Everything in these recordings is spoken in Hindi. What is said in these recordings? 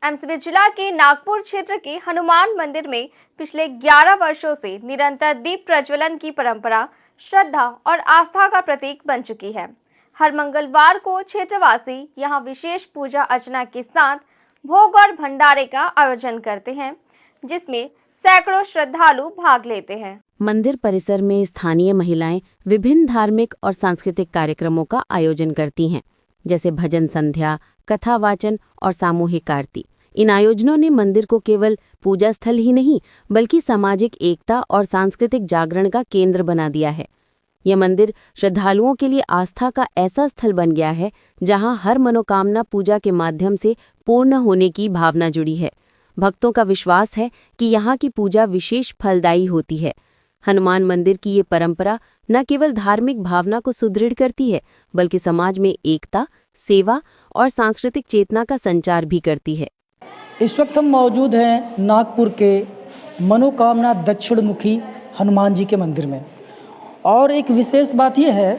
एमसीबी जिला के नागपुर क्षेत्र के हनुमान मंदिर में पिछले 11 वर्षों से निरंतर दीप प्रज्वलन की परंपरा श्रद्धा और आस्था का प्रतीक बन चुकी है। हर मंगलवार को क्षेत्रवासी यहां विशेष पूजा अर्चना के साथ भोग और भंडारे का आयोजन करते हैं, जिसमें सैकड़ों श्रद्धालु भाग लेते हैं। मंदिर परिसर में स्थानीय महिलाएं विभिन्न धार्मिक और सांस्कृतिक कार्यक्रमों का आयोजन करती हैं, जैसे भजन संध्या, कथा वाचन और सामूहिक आरती। इन आयोजनों ने मंदिर को केवल पूजा स्थल ही नहीं बल्कि सामाजिक एकता और सांस्कृतिक जागरण का केंद्र बना दिया है। यह मंदिर श्रद्धालुओं के लिए आस्था का ऐसा स्थल बन गया है जहां हर मनोकामना पूजा के माध्यम से पूर्ण होने की भावना जुड़ी है। भक्तों का विश्वास है कि यहाँ की पूजा विशेष फलदायी होती है। हनुमान मंदिर की ये परंपरा न केवल धार्मिक भावना को सुदृढ़ करती है बल्कि समाज में एकता, सेवा और सांस्कृतिक चेतना का संचार भी करती है। इस वक्त हम मौजूद हैं नागपुर के मनोकामना दक्षिणमुखी हनुमान जी के मंदिर में, और एक विशेष बात यह है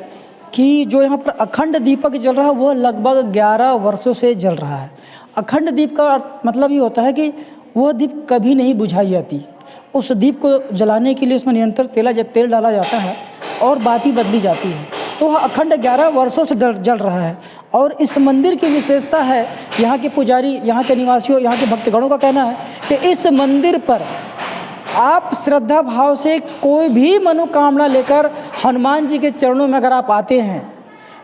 कि जो यहाँ पर अखंड दीपक जल रहा है वह लगभग 11 वर्षों से जल रहा है। अखंड दीप का मतलब ये होता है कि वह दीप कभी नहीं बुझाई जाती। उस दीप को जलाने के लिए उसमें निरंतर तेल डाला जाता है और बाती बदली जाती है, तो वह अखंड 11 वर्षों से जल रहा है। और इस मंदिर की विशेषता है, यहाँ के पुजारी, यहाँ के निवासियों, यहाँ के भक्तगणों का कहना है कि इस मंदिर पर आप श्रद्धा भाव से कोई भी मनोकामना लेकर हनुमान जी के चरणों में अगर आप आते हैं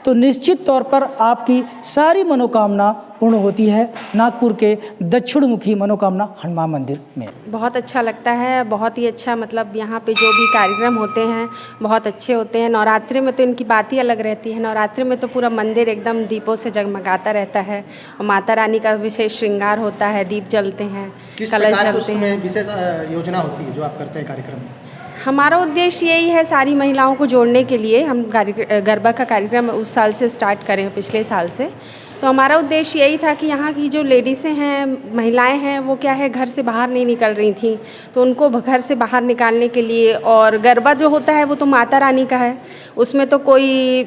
तो निश्चित तौर पर आपकी सारी मनोकामना पूर्ण होती है। नागपुर के दक्षिणमुखी मनोकामना हनुमान मंदिर में बहुत अच्छा लगता है। बहुत ही अच्छा, मतलब यहाँ पे जो भी कार्यक्रम होते हैं बहुत अच्छे होते हैं। नवरात्रि में तो इनकी बात ही अलग रहती है। नवरात्रि में तो पूरा मंदिर एकदम दीपों से जगमगाता रहता है और माता रानी का विशेष श्रृंगार होता है, दीप जलते हैं, कलश जलते हैं। विशेष योजना होती है जो आप करते हैं कार्यक्रम में? हमारा उद्देश्य यही है, सारी महिलाओं को जोड़ने के लिए। हम गरबा का कार्यक्रम उस साल से स्टार्ट करें, पिछले साल से। तो हमारा उद्देश्य यही था कि यहाँ की जो लेडीज़ें हैं, महिलाएं हैं, वो क्या है, घर से बाहर नहीं निकल रही थी, तो उनको घर से बाहर निकालने के लिए। और गरबा जो होता है वो तो माता रानी का है, उसमें तो कोई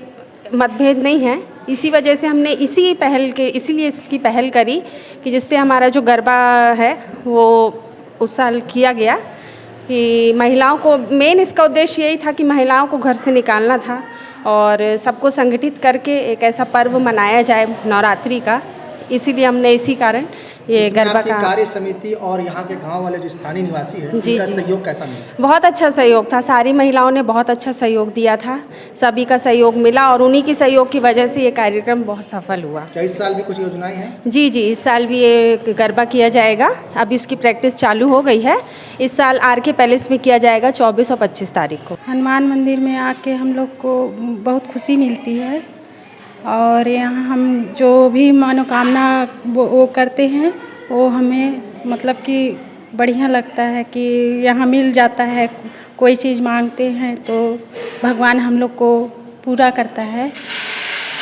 मतभेद नहीं है। इसी वजह से हमने इसीलिए इसकी पहल करी कि जिससे हमारा जो गरबा है वो उस साल किया गया कि महिलाओं को, मेन इसका उद्देश्य यही था कि महिलाओं को घर से निकालना था और सबको संगठित करके एक ऐसा पर्व मनाया जाए नवरात्रि का। इसीलिए हमने इसी कारण ये गरबा का कार्य समिति और यहाँ के गांव वाले जो स्थानीय निवासी हैं, उनका सहयोग कैसा मिला? बहुत अच्छा सहयोग था। सारी महिलाओं ने बहुत अच्छा सहयोग दिया था, सभी का सहयोग मिला और उन्हीं की सहयोग की वजह से ये कार्यक्रम बहुत सफल हुआ। क्या इस साल भी कुछ योजनाएं हैं? जी, इस साल भी ये गरबा किया जाएगा। अभी इसकी प्रैक्टिस चालू हो गई है। इस साल आर.के. पैलेस में किया जाएगा 24 और 25 तारीख को। हनुमान मंदिर में आके हम लोग को बहुत खुशी मिलती है और यहाँ हम जो भी मनोकामना वो करते हैं वो हमें मतलब कि बढ़िया लगता है कि यहाँ मिल जाता है। कोई चीज़ मांगते हैं तो भगवान हम लोग को पूरा करता है।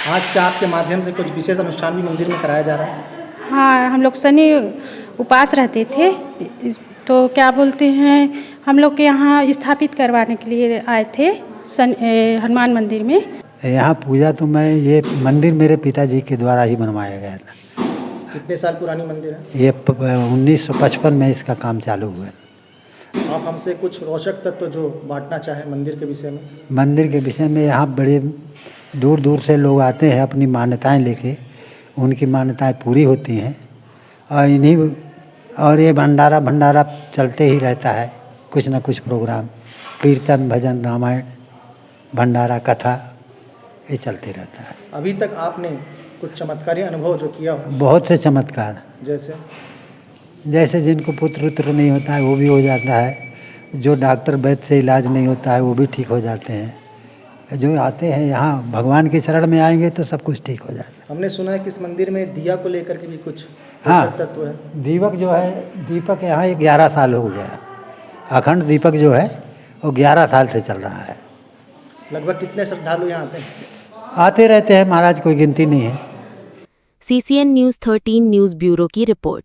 आज क्या आपके माध्यम से कुछ विशेष अनुष्ठान भी मंदिर में कराया जा रहा है? हाँ, हम लोग शनि उपास रहते थे, तो क्या बोलते हैं, हम लोग के यहाँ स्थापित करवाने के लिए आए थे हनुमान मंदिर में। यहाँ पूजा तो ये मंदिर मेरे पिताजी के द्वारा ही बनवाया गया था। कितने साल पुरानी मंदिर है? ये 1955 में इसका काम चालू हुआ। आप हमसे कुछ रोचक तत्व जो बांटना चाहें मंदिर के विषय में? मंदिर के विषय में यहाँ बड़े दूर दूर से लोग आते हैं अपनी मान्यताएं लेके, उनकी मान्यताएं पूरी होती हैं और ये भंडारा चलते ही रहता है। कुछ न कुछ प्रोग्राम, कीर्तन, भजन, रामायण, भंडारा, कथा, ये चलते रहता है। अभी तक आपने कुछ चमत्कारी अनुभव जो किया हो? बहुत से चमत्कार, जैसे जिनको पुत्र नहीं होता है वो भी हो जाता है, जो डॉक्टर वैद्य से इलाज नहीं होता है वो भी ठीक हो जाते हैं। जो आते हैं यहाँ भगवान के शरण में आएंगे तो सब कुछ ठीक हो जाता है। हमने सुना है कि इस मंदिर में दिया को लेकर के भी कुछ तत्व है। दीपक जो है, दीपक यहाँ 11 साल हो गया। अखंड दीपक जो है वो 11 साल से चल रहा है। लगभग कितने श्रद्धालु यहाँ आते हैं? आते रहते हैं महाराज, कोई गिनती नहीं है। CCN News 13 न्यूज़ ब्यूरो की रिपोर्ट।